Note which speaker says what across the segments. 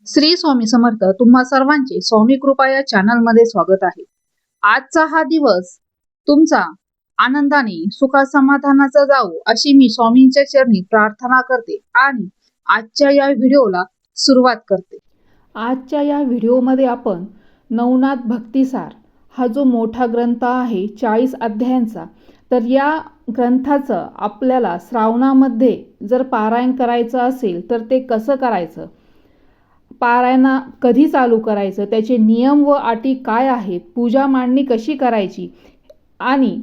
Speaker 1: श्री स्वामी समर्थ. तुम्हा सर्वांचे स्वामी कृपा या चॅनल मध्ये स्वागत आहे. आजचा हा दिवस तुमचा आनंदाने सुखा समाधानाचा जावो अशी मी स्वामींच्या चरणी प्रार्थना करते आणि आजच्या या व्हिडिओला सुरुवात करते.
Speaker 2: आजच्या या व्हिडिओमध्ये आपण नवनाथ भक्तिसार हा जो मोठा ग्रंथ आहे 40 अध्यायांचा, तर या ग्रंथाचं आपल्याला श्रावणामध्ये जर पारायण करायचं असेल तर ते कसं करायचं, पारायणा कधी चालू करायचं, त्याचे नियम व अटी काय आहेत, पूजा मांडणी कशी करायची आणि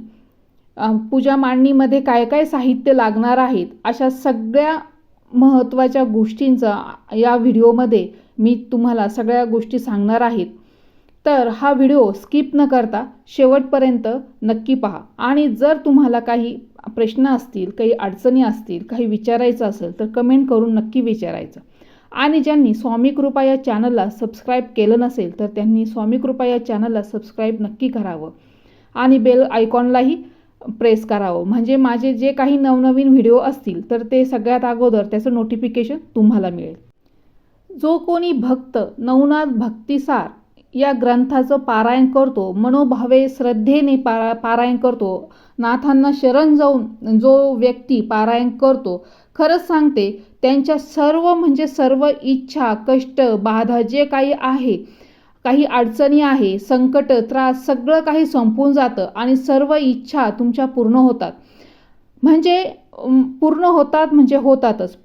Speaker 2: पूजा मांडणीमध्ये काय काय साहित्य लागणार आहेत, अशा सगळ्या महत्त्वाच्या गोष्टींचा या व्हिडिओमध्ये मी तुम्हाला सगळ्या गोष्टी सांगणार आहेत. तर हा व्हिडिओ स्किप न करता शेवटपर्यंत नक्की पहा. आणि जर तुम्हाला काही प्रश्न असतील, काही अडचणी असतील, काही विचारायचं असेल तर कमेंट करून नक्की विचारायचं. आणि ज्यांनी स्वामी कृपा या चॅनलला सबस्क्राईब केलं नसेल तर त्यांनी स्वामी कृपा या चॅनलला सबस्क्राईब नक्की करावं आणि बेल आयकॉनलाही प्रेस करावं, म्हणजे माझे जे काही नवनवीन व्हिडिओ असतील तर ते सगळ्यात अगोदर त्याचं नोटिफिकेशन तुम्हाला मिळेल. जो कोणी भक्त नवनाथ भक्तिसार या ग्रंथाचं पारायण करतो, मनोभावे श्रद्धेने पारायण करतो, नाथांना शरण जाऊन जो व्यक्ती पारायण करतो, खरंच सांगते त्यांच्या सर्व इच्छा, कष्ट, बाधा जे काही आहे, काही अडचणी आहे, संकट, त्रास सगळं काही संपून जातं आणि सर्व इच्छा तुमच्या पूर्ण होतात. म्हणजे पूर्ण होतात म्हणजे होतातच.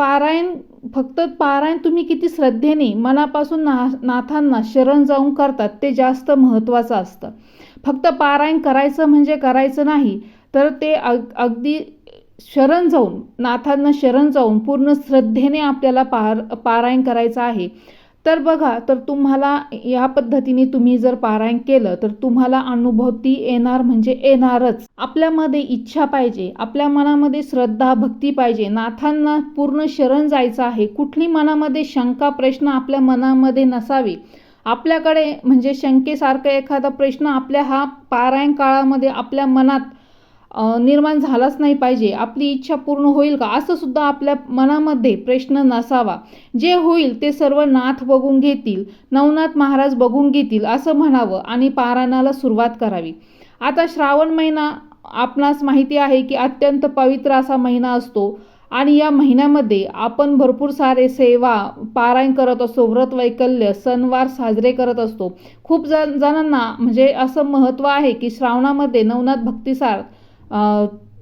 Speaker 2: फक्त पारायण तुम्ही किती श्रद्धेने मनापासून नाथांना शरण जाऊन करतात ते जास्त महत्त्वाचं असतं. फक्त पारायण करायचं म्हणजे करायचं नाही, तर ते अगदी शरण जाऊन, नाथांना शरण जाऊन पूर्ण श्रद्धेने आपल्याला पारायण करायचं आहे. तर बघा, तर तुम्हाला या पद्धतीने तुम्ही जर पारायण केलं तर तुम्हाला अनुभूती येणार म्हणजे येणारच. आपल्यामध्ये इच्छा पाहिजे, आपल्या मनामध्ये श्रद्धा भक्ती पाहिजे, नाथांना पूर्ण शरण जायचं आहे. कुठली मनामध्ये शंका प्रश्न आपल्या मनामध्ये नसावी. आपल्याकडे म्हणजे शंकेसारखा एखादा प्रश्न आपल्या हा पारायण काळामध्ये आपल्या मनात निर्माण झालाच नाही पाहिजे. आपली इच्छा पूर्ण होईल का असं सुद्धा आपल्या मनामध्ये प्रश्न नसावा. जे होईल ते सर्व नाथ बघून घेतील, नवनाथ महाराज बघून घेतील असं म्हणावं आणि पारायणाला सुरुवात करावी. आता श्रावण महिना आपणास माहिती आहे की अत्यंत पवित्र असा महिना असतो आणि या महिन्यामध्ये आपण भरपूर सारे सेवा, पारायण करत असतो, व्रत वैकल्य, सणवार साजरे करत असतो. खूप जणांना म्हणजे असं महत्त्व आहे की श्रावणामध्ये नवनाथ भक्तिसार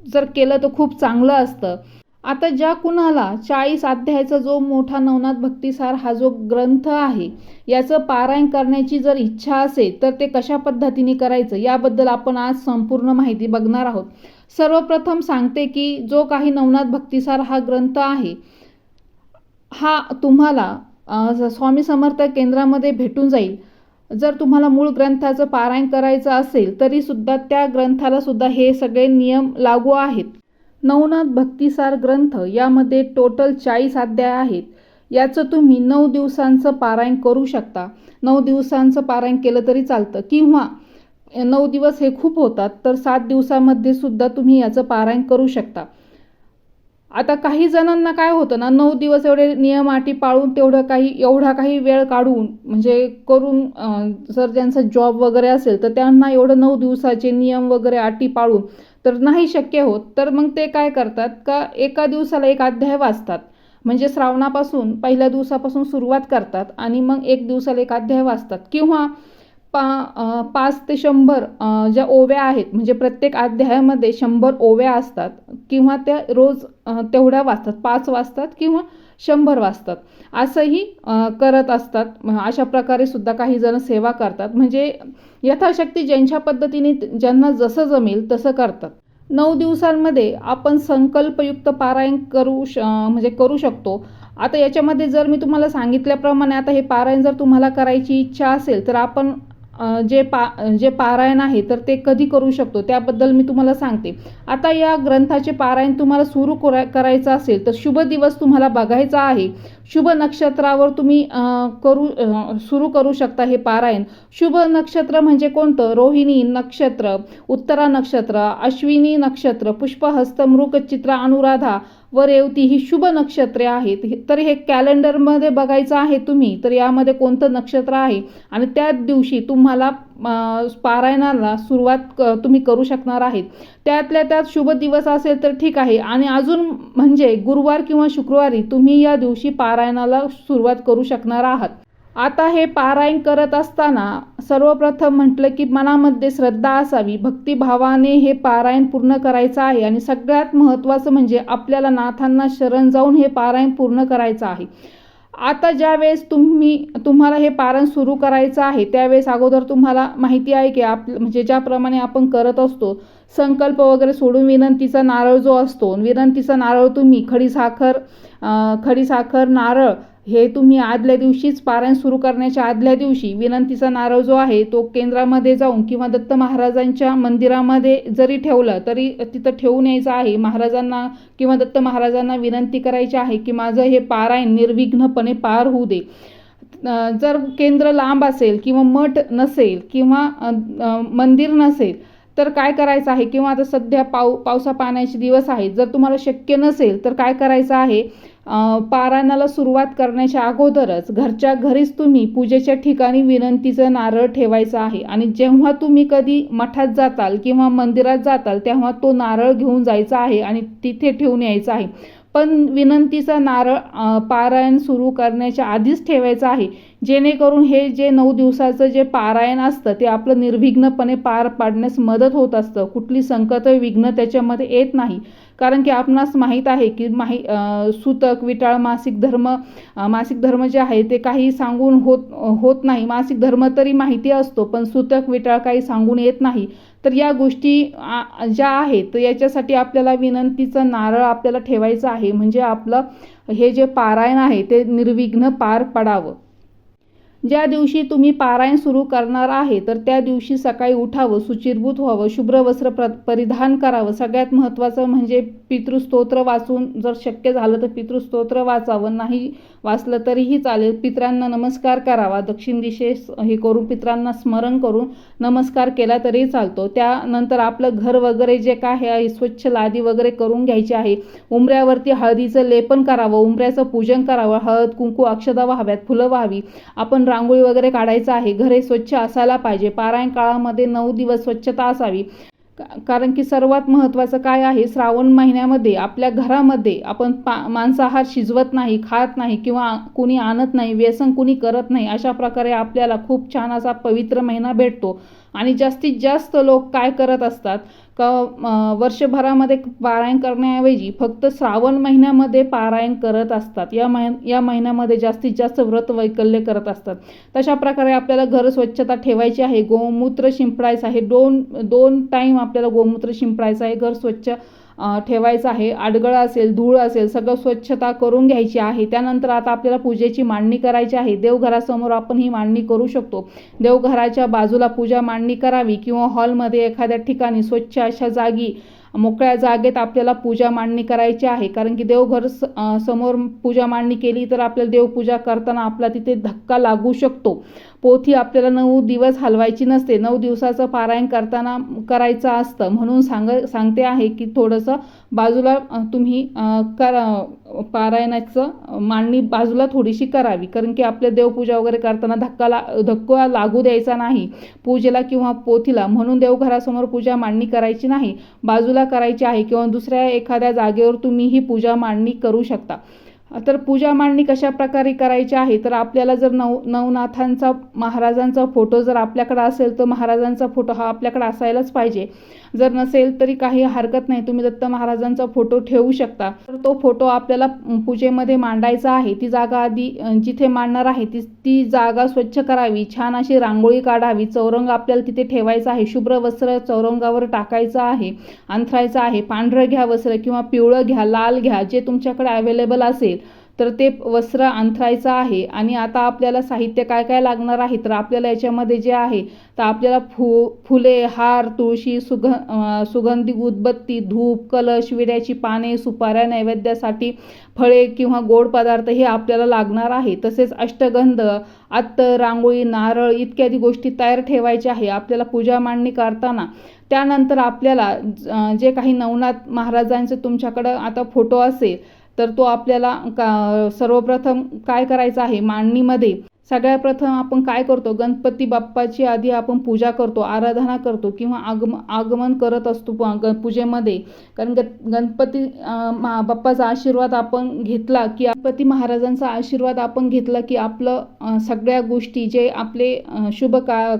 Speaker 2: जर केलं तर खूप चांगलं असतं. आता ज्या कुणाला 40 अध्यायाचा जो मोठा नवनाथ भक्तिसार हा जो ग्रंथ आहे याचं पारायण करण्याची जर इच्छा असेल तर ते कशा पद्धतीने करायचं याबद्दल आपण आज संपूर्ण माहिती बघणार आहोत. सर्वप्रथम सांगते की जो काही नवनाथ भक्तिसार हा ग्रंथ आहे हा तुम्हाला स्वामी समर्थ केंद्रामध्ये भेटून जाईल. जर तुम्हाला मूळ ग्रंथाचं पारायण करायचं असेल तरी सुद्धा त्या ग्रंथाला सुद्धा हे सगळे नियम लागू आहेत. नवनाथ भक्तिसार ग्रंथ यामध्ये टोटल 40 अध्याय आहेत. याचं तुम्ही 9 दिवसांचं पारायण करू शकता. 9 दिवसांचं पारायण केलं तरी चालतं, किंवा 9 दिवस हे खूप होतात तर 7 दिवसामध्ये सुद्धा तुम्ही याचं पारायण करू शकता. आता काही जणांना काय होतं ना, 9 दिवस एवढे नियम अटी पाळून एवढा काही वेळ काढून म्हणजे करून, जर ज्यांचा जॉब वगैरे असेल तर त्यांना एवढं 9 दिवसाचे नियम वगैरे अटी पाळून तर नाही शक्य होत. तर मग ते काय करतात का, एका दिवसाला एक अध्याय वाचतात. म्हणजे श्रावणापासून पहिल्या दिवसापासून सुरुवात करतात आणि मग एक दिवसाला एक अध्याय वाचतात, किंवा 5 ते 100 ज्या ओव्या आहेत, म्हणजे प्रत्येक अध्यायामध्ये 100 ओव्या असतात, किंवा त्या रोज तेवढ्या वाचतात, 5 वाचतात किंवा 100 वाचतात, असंही करत असतात. अशा प्रकारे सुद्धा काही जण सेवा करतात. म्हणजे यथाशक्ती ज्यांच्या पद्धतीने ज्यांना जसं जमेल तसं करतात. 9 दिवसांमध्ये आपण संकल्पयुक्त पारायण करू शकतो. आता याच्यामध्ये जर मी तुम्हाला सांगितल्याप्रमाणे आता हे पारायण जर तुम्हाला करायची इच्छा असेल तर आपण जे पारायण आहे तर ते कधी करू शकतो त्याबद्दल मी तुम्हाला सांगते. आता या ग्रंथाचे पारायण तुम्हाला सुरू करायचं असेल तर शुभ दिवस तुम्हाला बघायचा आहे. शुभ नक्षत्रावर तुम्ही सुरू करू शकता हे पारायण. शुभ नक्षत्र म्हणजे कोणतं? रोहिणी नक्षत्र, उत्तरा नक्षत्र, अश्विनी नक्षत्र, पुष्पहस्त, मृग, चित्रा, अनुराधा व रेवती ही शुभ नक्षत्रे आहेत. तर हे कॅलेंडरमध्ये बघायचं आहे तुम्ही, तर यामध्ये कोणतं नक्षत्र आहे आणि त्याच दिवशी तुम्हाला पारायणाला सुरुवात तुम्ही करू शकणार आहेत. त्यातल्या त्यात शुभ दिवस असेल तर ठीक आहे, आणि अजून म्हणजे गुरुवार किंवा शुक्रवारी तुम्ही या दिवशी पारायणाला सुरुवात करू शकणार आहात. आता हे पारायण करत असताना सर्वप्रथम म्हटलं की मनामध्ये श्रद्धा असावी, भक्तिभावाने हे पारायण पूर्ण करायचं आहे. आणि सगळ्यात महत्त्वाचं म्हणजे आपल्याला नाथांना शरण जाऊन हे पारायण पूर्ण करायचं आहे. आता ज्यावेळेस तुम्हाला हे पारायण सुरू करायचं आहे त्यावेळेस अगोदर तुम्हाला माहिती आहे की म्हणजे ज्याप्रमाणे आपण करत असतो, संकल्प वगैरे सोडून विनंतीचा नारळ जो असतो, विनंतीचा नारळ तुम्ही खडीसाखर नारळ हे तुम्ही आदल्या दिवशीच पारायण सुरू करण्याच्या आदल्या दिवशी विनंतीचा नारळ जो आहे तो केंद्रामध्ये जाऊन किंवा दत्त महाराजांच्या मंदिरामध्ये जरी ठेवलं तरी तिथं ठेवून यायचं आहे. महाराजांना किंवा दत्त महाराजांना विनंती करायची आहे की माझं हे पारायण निर्विघ्नपणे पार होऊ दे. जर केंद्र लांब असेल किंवा मठ नसेल किंवा मंदिर नसेल तर काय करायचं आहे, किंवा आता सध्या पावसा पाण्याचे दिवस आहेत, जर तुम्हाला शक्य नसेल तर काय करायचं आहे, पारायणाला सुरुवात करण्याच्या अगोदरच घरच्या घरीच तुम्ही पूजेच्या ठिकाणी विनंतीचं नारळ ठेवायचं आहे. आणि जेव्हा तुम्ही कधी मठात जाताल किंवा मंदिरात जाताल तेव्हा तो नारळ घेऊन जायचा आहे आणि तिथे ठेवून यायचा आहे. पण विनंतीचा नारळ पारायण सुरू करण्याच्या आधीच ठेवायचं आहे, जेणेकरून हे जे 9 दिवसाचं जे पारायण असतं ते आपलं निर्विघ्नपणे पार पाडण्यास मदत होत असतं. कुठली संकट विघ्न त्याच्यामध्ये येत नाही. कारण की आपणास माहीत आहे की सूतक, विटाळ, मासिक धर्म जे आहे ते काही सांगून होत नाही. मासिक धर्म तरी माहिती असतो पण सूतक, विटाळ काही सांगून येत नाही. तर या गोष्टी ज्या आहेत तर याच्यासाठी आपल्याला विनंतीचं नारळ आपल्याला ठेवायचं आहे, म्हणजे आपलं हे जे पारायण आहे ते निर्विघ्न पार पडावं. ज्या दिवशी तुम्ही पारायण सुरू करणार आहे तर त्या दिवशी सकाळी उठावं, शुचिर्भूत व्हावं, शुभ्र वस्त्र परिधान करावं. सगळ्यात महत्त्वाचं म्हणजे पितृस्तोत्र वाचून, जर शक्य झालं तर पितृस्तोत्र वाचावं, नाही वाचलं तरीही चालेल. पितरांना नमस्कार करावा, दक्षिण दिशेस हे करून पितरांना स्मरण करून नमस्कार केला तरी चालतो. त्यानंतर आपलं घर वगैरे जे काय आहे स्वच्छ लादी वगैरे करून घ्यायची आहे. उंबऱ्यावरती हळदीचं लेपन करावं, उंबऱ्याचं पूजन करावं, हळद कुंकू अक्षदा व्हाव्यात, फुलं व्हावी. आपण रांगोळी वगैरे काढायचं आहे. घरे स्वच्छ असायला पाहिजे. पारायण काळामध्ये 9 दिवस स्वच्छता असावी. कारण की सर्वात महत्त्वाचं काय आहे, श्रावण महिन्यामध्ये आपल्या घरामध्ये आपण मांसाहार शिजवत नाही, खात नाही किंवा कुणी आणत नाही, व्यसन कुणी करत नाही. अशा प्रकारे आपल्याला खूप छान असा पवित्र महिना भेटतो. आणि जास्तीत जास्त लोक काय करत असतात का वर्षभरामध्ये पारायण करण्याऐवजी फक्त श्रावण महिन्यामध्ये पारायण करत असतात. या महिन्यामध्ये जास्तीत जास्त व्रत वैकल्य करत असतात. तशा प्रकारे आपल्याला घर स्वच्छता ठेवायची आहे. गोमूत्र शिंपडायचं आहे. दोन टाईम आपल्याला गोमूत्र शिंपडायचं आहे. घर स्वच्छ ठेवायचं आहे. आडगळ असेल, धूळ असेल, सगळं स्वच्छता करून घ्यायची आहे. त्यानंतर आता आपल्याला पूजेची मांडणी करायची आहे. देवघरासमोर आपण ही मांडणी करू शकतो. देवघराच्या बाजूला पूजा मांडणी करावी किंवा हॉलमध्ये एखाद्या ठिकाणी स्वच्छ अशा जागी, मोकळ्या जागेत आपल्याला पूजा मांडणी करायची आहे. कारण की देवघर समोर पूजा मांडणी केली तर आपल्याला देवपूजा करताना आपला तिथे धक्का लागू शकतो. पोथी आपल्याला 9 दिवस हलवायची नसते. 9 दिवसाचं पारायण करताना करायचं असतं. म्हणून सांगते आहे की थोडंसं बाजूला तुम्ही पारायणाचं मांडणी बाजूला थोडीशी करावी. कारण की आपल्या देवपूजा वगैरे करताना धक्का लागू द्यायचा नाही पूजेला किंवा पोथीला. म्हणून देवघरासमोर पूजा मांडणी करायची नाही, बाजूला करायची आहे. किंवा दुसऱ्या एखाद्या जागेवर तुम्ही ही पूजा मांडणी करू शकता. तर पूजा मांडणी कशा प्रकारे करायची आहे, तर आपल्याला जर नवनाथांचा, महाराजांचा फोटो जर आपल्याकडे असेल तर महाराजांचा फोटो हा आपल्याकडे असायलाच पाहिजे. जर नसेल तरी काही हरकत नाही, तुम्ही दत्त महाराजांचा फोटो ठेवू शकता. तर तो फोटो आपल्याला पूजेमध्ये मांडायचा आहे. ती जागा आधी जिथे मांडणार आहे ती जागा स्वच्छ करावी, छान अशी रांगोळी काढावी. चौरंग आपल्याला तिथे ठेवायचं आहे. शुभ्र वस्त्र चौरंगावर टाकायचं आहे, अंथरायचं आहे. पांढरं घ्या वस्त्र किंवा पिवळं घ्या, लाल घ्या, जे तुमच्याकडे अवेलेबल असेल तर ते वस्त्र अंथरायचं आहे. आणि आता आपल्याला साहित्य काय काय लागणार आहे, तर आपल्याला याच्यामध्ये जे आहे तर आपल्याला फुले, हार, तुळशी, सुगंधी उदबत्ती, धूप, कलश, विड्याची पाने, सुपाऱ्या, नैवेद्यासाठी फळे किंवा गोड पदार्थ हे आपल्याला लागणार आहे. तसेच अष्टगंध, अत्तर, रांगोळी, नारळ इत्यादी गोष्टी तयार ठेवायच्या आहे आपल्याला पूजा मांडणी करताना. त्यानंतर आपल्याला जे काही नवनाथ महाराजांचे तुमच्याकडं आता फोटो असेल तर तो आपल्याला सर्वप्रथम काय करायचं आहे, मांडणीमध्ये सगळ्यात प्रथम आपण काय करतो, गणपती बाप्पाची आधी आपण पूजा करतो, आराधना करतो किंवा आगमन करत असतो पूजेमध्ये. कारण गणपती बाप्पाचा आशीर्वाद आपण घेतला की, गणपती महाराजांचा आशीर्वाद आपण घेतला की आपलं सगळ्या गोष्टी जे आपले शुभ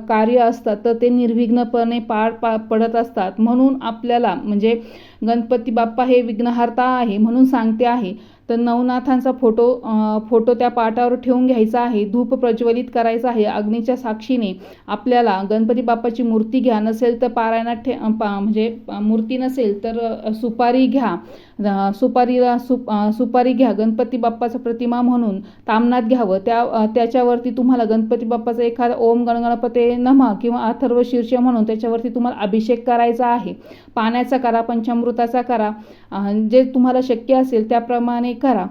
Speaker 2: कार्य असतात तर ते निर्विघ्नपणे पार पडत असतात. म्हणून आपल्याला म्हणजे गणपती बाप्पा हे विघ्नहर्ता आहे म्हणून सांगते आहे. तर नवनाथांचा फोटो त्या पाटावर ठेवून घ्यायचा आहे. धूप प्रज्वलित करायचा आहे. अग्नीच्या साक्षीने आपल्याला गणपती बाप्पाची मूर्ती घ्या, नसेल तर पारायणात म्हणजे मूर्ती नसेल तर सुपारी घ्या. सुपारी घ्या. गणपती बाप्पाचा प्रतिमा म्हणून तामनात घ्यावं. त्याच्यावरती तुम्हाला गणपती बाप्पाचा एखादा ओम गणगणपते नमः किंवा अथर्व शीर्ष म्हणून त्याच्यावरती तुम्हाला अभिषेक करायचा आहे. पाण्याचा करा, पंचामृताचा करा, जे तुम्हाला शक्य असेल त्याप्रमाणे करा.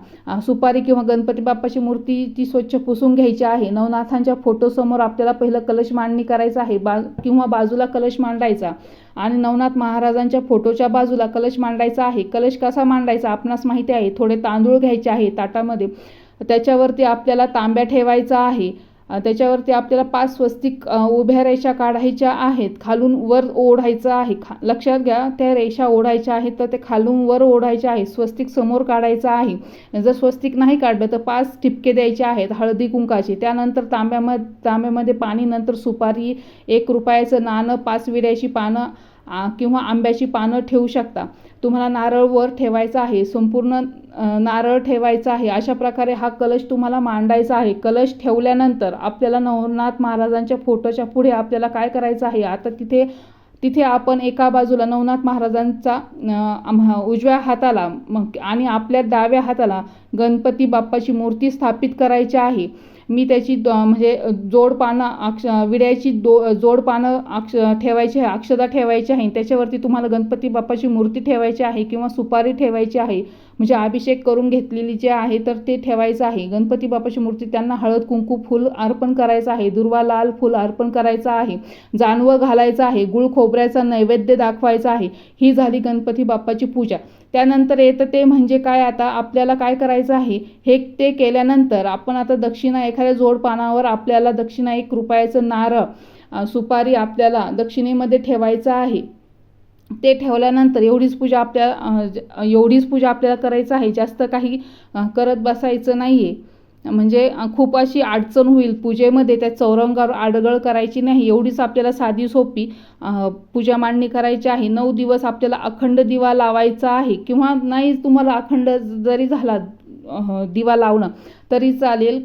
Speaker 2: सुपारी किंवा गणपती बाप्पाची मूर्ती ती स्वच्छ पुसून घ्यायची आहे. नवनाथांच्या फोटोसमोर आपल्याला पहिलं कलश मांडणी करायचं आहे किंवा बाजूला कलश मांडायचा आणि नवनाथ महाराजांच्या फोटोच्या बाजूला कलश मांडायचा आहे. कलश कसा मांडायचा आपणास माहिती आहे. थोडे तांदूळ घ्यायचे आहे ताटामध्ये, त्याच्यावरती आपल्याला तांब्या ठेवायचा आहे. त्याच्यावरती आपल्याला 5 स्वस्तिक उभ्या रेषा काढायच्या आहेत. खालून वर ओढायचं आहे. लक्षात घ्या, त्या रेषा ओढायच्या आहेत तर ते खालून वर ओढायच्या आहेत. स्वस्तिक समोर काढायचं आहे. जर स्वस्तिक नाही काढलं तर 5 ठिपके द्यायचे आहेत हळदी कुंकाचे. त्यानंतर तांब्यामध्ये पाणी, नंतर सुपारी, 1 रुपयाचं नाणं, 5 विड्याची पानं किंवा आंब्याची पानं ठेवू शकता. तुम्हाला नारळ वर ठेवायचा आहे, संपूर्ण नारळ ठेवायचा आहे. अशा प्रकारे हा कलश तुम्हाला मांडायचा आहे. कलश ठेवल्यानंतर आपल्याला नवनाथ महाराजांच्या फोटोच्या पुढे आपल्याला काय करायचं आहे, आता तिथे आपण एका बाजूला नवनाथ महाराजांचा उजव्या हाताला आणि आपल्या डाव्या हाताला गणपती बाप्पाची मूर्ती स्थापित करायची आहे. मी त्याची म्हणजे विड्याची जोड पानं ठेवायची आहे, अक्षता ठेवायची आहे. त्याच्यावरती तुम्हाला गणपती बाप्पाची मूर्ती ठेवायची आहे किंवा सुपारी ठेवायची आहे. म्हणजे अभिषेक करून घेतलेली जे आहे तर ते ठेवायचं आहे. गणपती बाप्पाची मूर्ती त्यांना हळद कुंकू फूल अर्पण करायचं आहे. दुर्वा लाल फूल अर्पण करायचं आहे. जानवं घालायचं आहे. गुळ खोबऱ्याचा नैवेद्य दाखवायचा आहे. ही झाली गणपती बाप्पाची पूजा. त्यानंतर येतं ते म्हणजे काय, आता आपल्याला काय करायचं आहे, ते केल्यानंतर आपण आता दक्षिणा एखाद्या जोड पानावर आपल्याला दक्षिणा 1 रुपयाचं नारळ, सुपारी आपल्याला दक्षिणेमध्ये ठेवायचं आहे. ते ठेवल्यानंतर एवढीच पूजा आपल्याला करायचं आहे. जास्त काही करत बसायचं नाही आहे. म्हणजे खूप अशी अडचण होईल पूजेमध्ये, त्या चौरंगावर आडगळ करायची नाही. एवढीच आपल्याला साधी सोपी पूजा मांडणी करायची आहे. 9 दिवस आपल्याला अखंड दिवा लावायचा आहे किंवा नाही तुम्हाला अखंड जरी झाला दिवा लावणं तरी चालेल.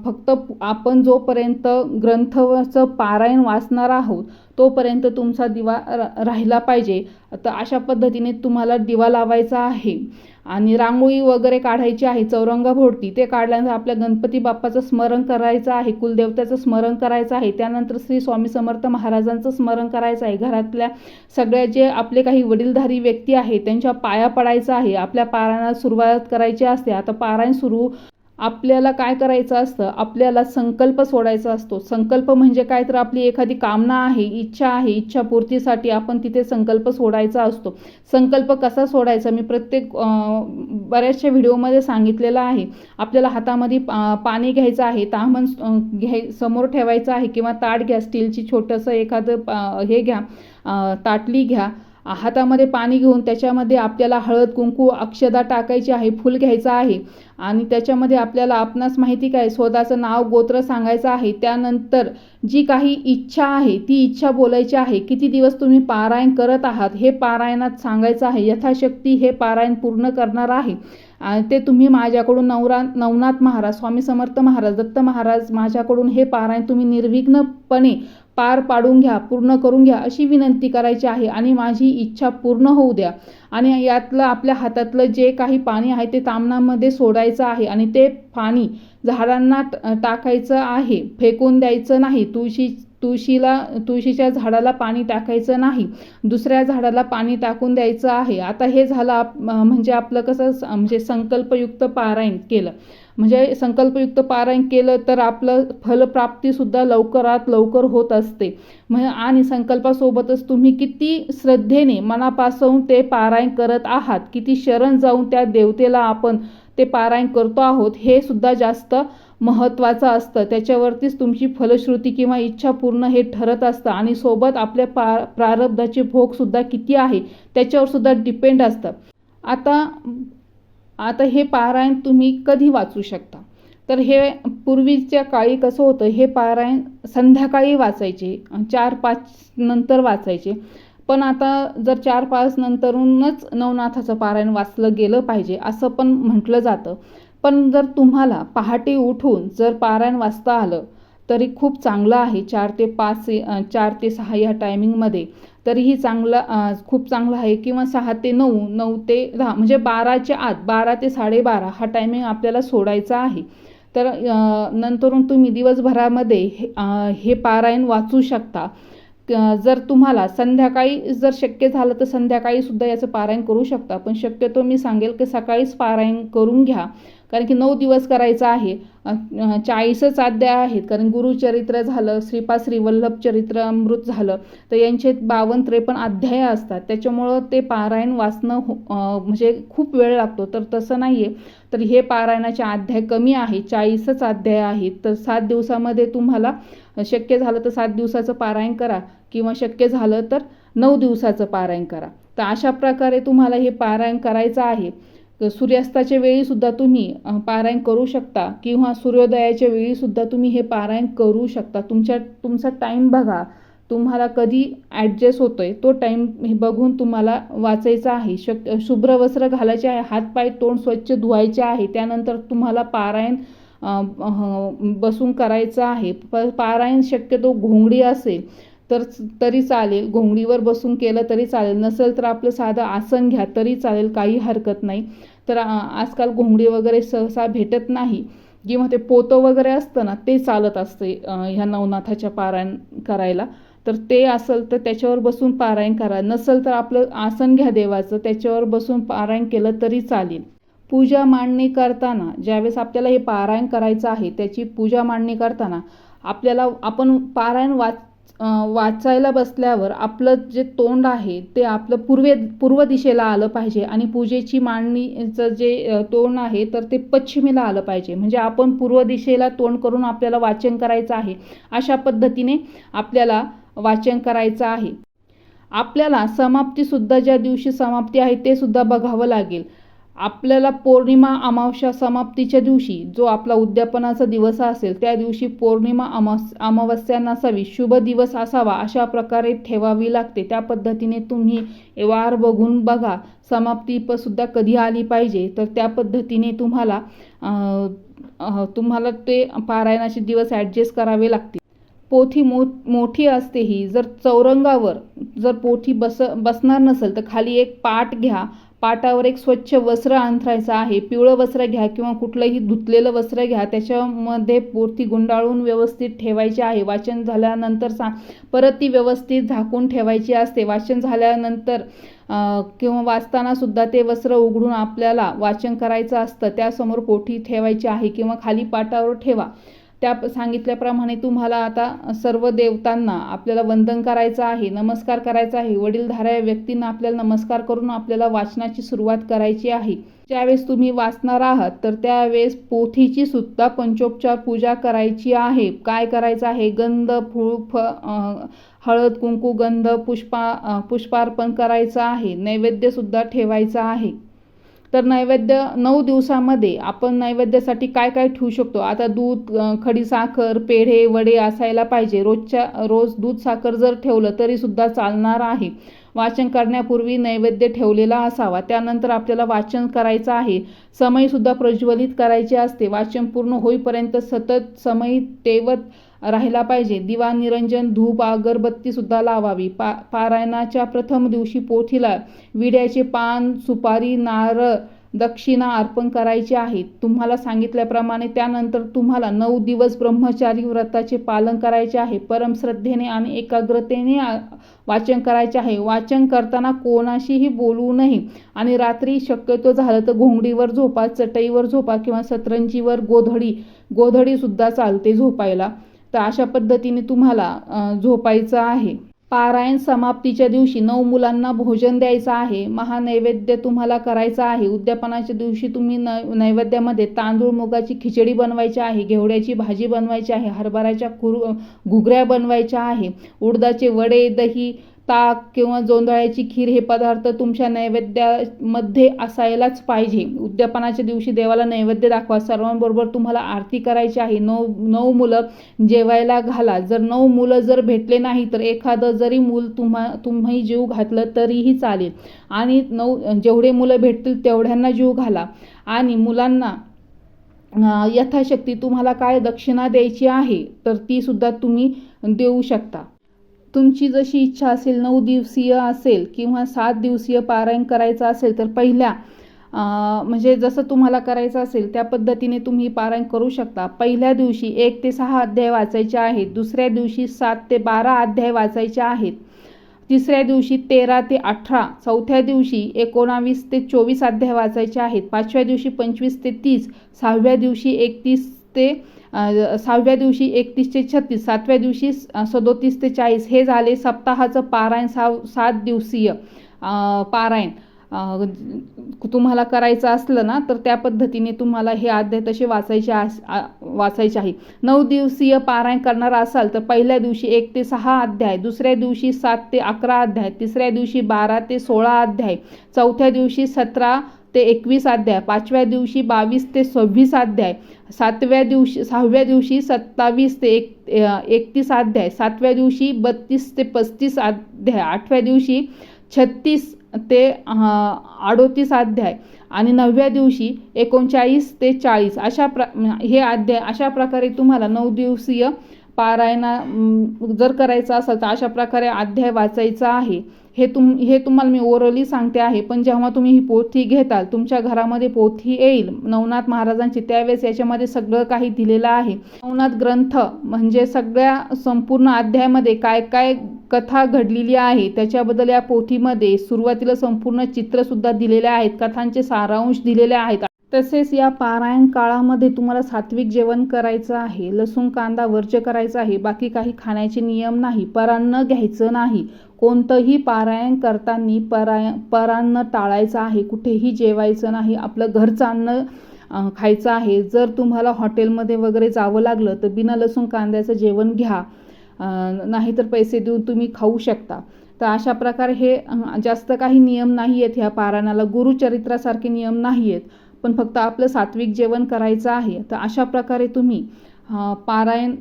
Speaker 2: फक्त आपण जोपर्यंत ग्रंथाचं पारायण वाचणार आहोत तोपर्यंत तुमचा दिवा राहिला पाहिजे. तर अशा पद्धतीने तुम्हाला दिवा लावायचा आहे. आणि रांगोळी वगैरे काढायची आहे चौरंगाभोवती. ते काढल्यानंतर आपल्या गणपती बाप्पाचं स्मरण करायचं आहे, कुलदेवतेचं स्मरण करायचं आहे. त्यानंतर श्री स्वामी समर्थ महाराजांचं स्मरण करायचं आहे. घरातल्या सगळ्या जे आपले काही वडीलधारी व्यक्ती आहेत त्यांच्या पाया पडायचं आहे. आपल्या पारायणाला सुरुवात करायची असते. आता पारायण सुरू आपल्याला काय करायचं असतं, आपल्याला संकल्प सोडायचा असतो. संकल्प म्हणजे काय, तर आपली एखादी कामना आहे, इच्छा आहे, इच्छापूर्तीसाठी आपण तिथे संकल्प सोडायचा असतो. संकल्प कसा सोडायचा मी बऱ्याचशा व्हिडिओमध्ये सांगितलेलं आहे. आपल्याला हातामध्ये पाणी घ्यायचं आहे, ताम्हण समोर ठेवायचं आहे किंवा ताट घ्या, स्टीलची छोटंसं एखादं हे घ्या, ताटली घ्या. हातामध्ये पाणी घेऊन त्याच्यामध्ये आपल्याला हळद कुंकू अक्षदा टाकायची आहे, फूल घ्यायचं आहे आणि त्याच्यामध्ये आपल्याला आपणास माहिती काय स्वतःचं नाव गोत्र सांगायचं आहे. त्यानंतर जी काही इच्छा आहे ती इच्छा बोलायची आहे. किती दिवस तुम्ही पारायण करत आहात हे पारायणात सांगायचं आहे. यथाशक्ती हे पारायण पूर्ण करणार आहे. ते तुम्ही माझ्याकडून नवनाथ महाराज, स्वामी समर्थ महाराज, दत्त महाराज माझ्याकडून हे पारायण तुम्ही निर्विघ्नपणे पार पाडून घ्या, पूर्ण करून घ्या अशी विनंती करायची आहे आणि माझी इच्छा पूर्ण होऊ द्या. आणि यातलं आपल्या हातातलं जे काही पाणी आहे ते ताम्हणामध्ये सोडायचं आहे आणि ते पाणी झाडांना टाकायचं आहे, फेकून द्यायचं नाही. तुळशीच्या झाडाला पाणी टाकायचं नाही, दुसऱ्या झाडाला पाणी टाकून द्यायचं आहे. आता हे झालं म्हणजे आपलं कसं म्हणजे संकल्पयुक्त पारायण केलं. म्हणजे संकल्पयुक्त पारायण केलं तर आपलं फलप्राप्तीसुद्धा लवकरात लवकर होत असते. आणि संकल्पासोबतच तुम्ही किती श्रद्धेने मनापासून ते पारायण करत आहात, किती शरण जाऊन त्या देवतेला आपण ते पारायण करतो आहोत, हे सुद्धा जास्त महत्त्वाचं असतं. त्याच्यावरतीच तुमची फलश्रुती किंवा इच्छा पूर्ण हे ठरत असतं. आणि सोबत आपल्या प्रारब्धाचे भोगसुद्धा किती आहे त्याच्यावर सुद्धा डिपेंड असतं. आता हे पारायण तुम्ही कधी वाचू शकता, तर हे पूर्वीच्या काळी कसं होतं, हे पारायण संध्याकाळी वाचायचे, 4-5 नंतर वाचायचे. पण आता जर 4-5 नंतरूनच नवनाथाचं पारायण वाचलं गेलं पाहिजे असं पण म्हटलं जातं. पण जर तुम्हाला पहाटे उठून जर पारायण वाचता आलं तरी खूप चांगलं आहे. 4 ते 6 या टायमिंगमध्ये तरीही खूप चांगलं आहे. किंवा 6 ते 9, 9 ते 10 म्हणजे 12च्या आत, 12 ते 12:30 हा टायमिंग आपल्याला सोडायचा आहे. तर नंतरून तुम्ही दिवसभरामध्ये हे पारायण वाचू शकता. जर तुम्हाला संध्याकाळी जर शक्य झालं तर संध्याकाळीसुद्धा याचं पारायण करू शकता. पण शक्यतो मी सांगेल की सकाळीच पारायण करून घ्या, कारण की 9 दिवस करायचं आहे. 40च अध्याय आहेत, कारण गुरुचरित्र झालं, श्रीपाद श्रीवल्लभ चरित्रामृत झालं, तर यांचे 52-53 अध्याय असतात. त्याच्यामुळं ते पारायण वाचणं म्हणजे खूप वेळ लागतो. तर तसं नाही आहे. तर हे पारायणाचे अध्याय कमी आहे, 40च अध्याय आहेत. तर 7 दिवसामध्ये तुम्हाला शक्य झालं तर 7 दिवसाचं पारायण करा, किंवा शक्य झालं तर 9 दिवसाचं पारायण करा. तर अशा प्रकारे तुम्हाला हे पारायण करायचं आहे. सूर्यास्ताच्या वेळीसुद्धा तुम्ही पारायण करू शकता, किंवा सूर्योदयाच्या वेळीसुद्धा तुम्ही हे पारायण करू शकता. तुमचा टाईम बघा, तुम्हाला कधी ॲडजस्ट होतोय तो टाईम बघून तुम्हाला वाचायचं आहे. शुभ्र वस्त्र घालायचे आहे, हातपाय तोंड स्वच्छ धुवायचे आहे. त्यानंतर तुम्हाला पारायण बसून करायचं आहे. पारायण शक्यतो घोंगडी असेल तरी चालेल, घोंगडीवर बसून केलं तरी चालेल, नसेल तर आपलं साधं आसन घ्या तरी चालेल, काही हरकत नाही. तर आजकाल घोंगडी वगैरे सहसा भेटत नाही, किंवा ते पोतं वगैरे असतं ना ते चालत असते ह्या नवनाथाच्या पारायण करायला. तर ते असेल तर त्याच्यावर बसून पारायण करा, नसेल तर आपलं आसन घ्या देवाचं, त्याच्यावर बसून पारायण केलं तरी चालेल. पूजा मांडणी करताना ज्यावेळेस आपल्याला हे पारायण करायचं आहे, त्याची पूजा मांडणी करताना आपण पारायण वाचायला बसल्यावर आपलं जे तोंड आहे ते आपलं पूर्व दिशेला आलं पाहिजे, आणि पूजेची मांडणीचं जे तोंड आहे तर ते पश्चिमेला आलं पाहिजे. म्हणजे आपण पूर्व दिशेला तोंड करून आपल्याला वाचन करायचं आहे. अशा पद्धतीने आपल्याला वाचन करायचं आहे. आपल्याला समाप्तीसुद्धा, ज्या दिवशी समाप्ती आहे ते सुद्धा बघावं लागेल. आपल्याला पौर्णिमा अमावस्या समाप्तीच्या दिवशी जो आपला उद्यापनाचा दिवस असेल त्या दिवशी पौर्णिमा अमावस्या नसावी, शुभ दिवस असावा, अशा प्रकारे ठेवावी लागते. त्या पद्धतीने तुम्ही वार बघून बघा, समाप्ती सुद्धा कधी आली पाहिजे, तर त्या पद्धतीने तुम्हाला ते पारायणाचे दिवस ॲडजस्ट करावे लागतील. पोथी मोठी असते ही. जर चौरंगावर जर पोथी बसणार नसेल तर खाली एक पाट घ्या, पाटावर एक स्वच्छ वस्त्र अंथरायचं आहे. पिवळं वस्त्र घ्या किंवा कुठलंही धुतलेलं वस्त्र घ्या, त्याच्यामध्ये पोथी गुंडाळून व्यवस्थित ठेवायची आहे. वाचन झाल्यानंतर परत ती व्यवस्थित झाकून ठेवायची असते. वाचन झाल्यानंतर किंवा वाचताना सुद्धा ते वस्त्र उघडून आपल्याला वाचन करायचं असतं. त्यासमोर पोथी ठेवायची आहे किंवा खाली पाटावर ठेवा. त्या सांगितल्याप्रमाणे तुम्हाला आता सर्व देवतांना आपल्याला वंदन करायचं आहे, नमस्कार करायचा आहे. वडीलधाऱ्या व्यक्तींना आपल्याला नमस्कार करून आपल्याला वाचनाची सुरुवात करायची आहे. ज्यावेळेस तुम्ही वाचणार आहात तर त्यावेळेस पोथीची सुद्धा पंचोपचार पूजा करायची आहे. काय करायचं आहे? गंध, फूल, हळद, कुंकू, गंध, पुष्पार्पण करायचं आहे. नैवेद्यसुद्धा ठेवायचा आहे. तर नैवेद्य 9 दिवसामध्ये आपण नैवेद्यासाठी काय काय ठेवू शकतो? आता दूध, खडीसाखर, पेढे, वडे असायला पाहिजे. रोज दूध साखर जर ठेवलं तरी सुद्धा चालणार आहे. वाचन करण्यापूर्वी नैवेद्य ठेवलेला असावा. त्यानंतर आपल्याला वाचन करायचं आहे. समईसुद्धा प्रज्वलित करायचे असते. वाचन पूर्ण होईपर्यंत सतत समई तेवत राहिला पाहिजे. दिवा, निरंजन, धूप, अगरबत्ती सुद्धा लावावी. पारायणाच्या प्रथम दिवशी पोथीला विड्याचे पान, सुपारी, नारळ, दक्षिणा अर्पण करायची आहे तुम्हाला सांगितल्याप्रमाणे. त्यानंतर तुम्हाला 9 दिवस ब्रह्मचारी व्रताचे पालन करायचे आहे. परमश्रद्धेने आणि एकाग्रतेने वाचन करायचे आहे. वाचन करताना कोणाशीही बोलू नये आणि रात्री शक्यतो झालं तर घोंगडीवर झोपा, चटईवर झोपा किंवा सतरंजीवर गोधडी सुद्धा चालते झोपायला. तर अशा पद्धतीने तुम्हाला झोपायचं आहे. पारायण समाप्तीच्या दिवशी 9 मुलांना भोजन द्यायचं आहे. महानैवेद्य तुम्हाला करायचा आहे. उद्यापनाच्या दिवशी तुम्ही नैवेद्यामध्ये तांदूळ मुगाची खिचडी बनवायची आहे, घेवड्याची भाजी बनवायची आहे, हरभऱ्याच्या घुगऱ्या बनवायच्या आहे, उडदाचे वडे, दही, ताक किंवा जोंधळ्याची खीर हे पदार्थ तुमच्या नैवेद्यामध्ये असायलाच पाहिजे. उद्यापनाच्या दिवशी देवाला नैवेद्य दाखवा. सर्वांबरोबर तुम्हाला आरती करायची आहे. 9 मुलं जेवायला घाला. जर 9 मुलं जर भेटले नाही तर एखादं जरी मूल तुम्ही जीव घातलं तरीही चालेल आणि जेवढे मुलं भेटतील तेवढ्यांना जीव घाला. आणि मुलांना यथाशक्ती तुम्हाला काय दक्षिणा द्यायची आहे तर ती सुद्धा तुम्ही देऊ शकता. तुमची जशी इच्छा असेल, 9 दिवसीय असेल किंवा 7 दिवसीय पारायण करायचं असेल तर पहिल्या म्हणजे जसं तुम्हाला करायचं असेल त्या पद्धतीने तुम्ही पारायण करू शकता. पहिल्या दिवशी 1 ते 6 अध्याय वाचायचे आहेत. दुसऱ्या दिवशी 7 ते 12 अध्याय वाचायचे आहेत. तिसऱ्या दिवशी 13 ते 18, चौथ्या दिवशी 19 ते 24 अध्याय वाचायचे आहेत. 5व्या दिवशी 25 ते 30, 6व्या दिवशी 31 ते 36, 7व्या दिवशी 37 ते 40. हे झाले सप्ताहाचं पारायण. 7 दिवसीय पारायण तुम्हाला करायचं असलं ना तर त्या पद्धतीने तुम्हाला हे अध्याय तसे वाचायचे आहे. 9 दिवसीय पारायण करणार असाल तर पहिल्या दिवशी 1 ते 6 अध्याय, दुसऱ्या दिवशी 7 ते 11 अध्याय, तिसऱ्या दिवशी 12 ते 16 अध्याय, चौथ्या दिवशी 17 ते 21 अध्याय, 5व्या दिवशी 22 ते 26 अध्याय, 6व्या दिवशी 27 ते 31 अध्याय, 7व्या दिवशी 32 ते 35 अध्याय, 8व्या दिवशी 36 ते 38 अध्याय आणि 9व्या दिवशी 39 ते 40 हे अध्याय. अशा प्रकारे तुम्हाला 9 दिवसीय पारायण जर करायचं असेल तर अशा प्रकारे अध्याय वाचायचा आहे. हे तुम्हाला मी ओरली सांगते आहे. पण जेव्हा तुम्ही ही पोथी घेताल, तुमच्या घरामध्ये पोथी येईल नवनाथ महाराजांची, त्यावेळेस याच्यामध्ये सगळं काही दिलेलं आहे. नवनाथ ग्रंथ म्हणजे सगळ्या संपूर्ण अध्यायामध्ये काय काय कथा घडलेली आहे त्याच्याबद्दल या पोथीमध्ये सुरुवातीला संपूर्ण चित्रसुद्धा दिलेले आहेत. कथांचे सारांश दिलेले आहेत. तसेच या पारायण काळामध्ये तुम्हाला सात्विक जेवण करायचं आहे. लसूण कांदा वर्ज्य करायचा आहे. बाकी काही खाण्याचे नियम नाही. परान्न घ्यायचं नाही. कोणतंही पारायण करताना परान्न टाळायचं आहे. कुठेही जेवायचं नाही. आपलं घरचं अन्न खायचं आहे. जर तुम्हाला हॉटेलमध्ये वगैरे जावं लागलं तर बिना लसूण कांद्याचं जेवण घ्या, नाहीतर पैसे देऊन तुम्ही खाऊ शकता. तर अशा प्रकारे हे जास्त काही नियम नाही आहेत ह्या पारायणाला. गुरुचरित्रासारखे नियम नाही आहेत, पण फक्त आपलं सात्विक जेवण करायचं आहे. तर अशा प्रकारे तुम्ही पारायण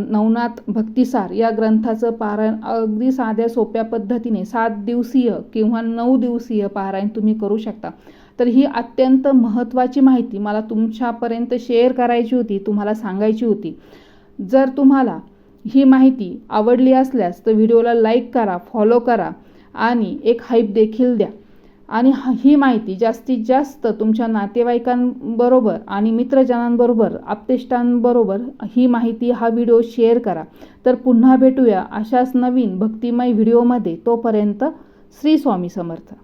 Speaker 2: नवनाथ भक्तिसार या ग्रंथाचं पारायण अगदी साध्या सोप्या पद्धतीने 7 दिवसीय किंवा 9 दिवसीय पारायण तुम्ही करू शकता. तर ही अत्यंत महत्त्वाची माहिती मला तुमच्यापर्यंत शेअर करायची होती, तुम्हाला सांगायची होती. जर तुम्हाला ही माहिती आवडली असल्यास तर व्हिडिओला लाईक करा, फॉलो करा आणि एक हाईप देखील द्या. आणि ही माहिती जास्तीत जास्त तुमच्या नातेवाईकांबरोबर आणि मित्रजनांबरोबर, आप्तेष्टांबरोबर ही माहिती, हा व्हिडिओ शेअर करा. तर पुन्हा भेटूया अशाच नवीन भक्तिमय व्हिडिओमध्ये. तोपर्यंत श्री स्वामी समर्थ.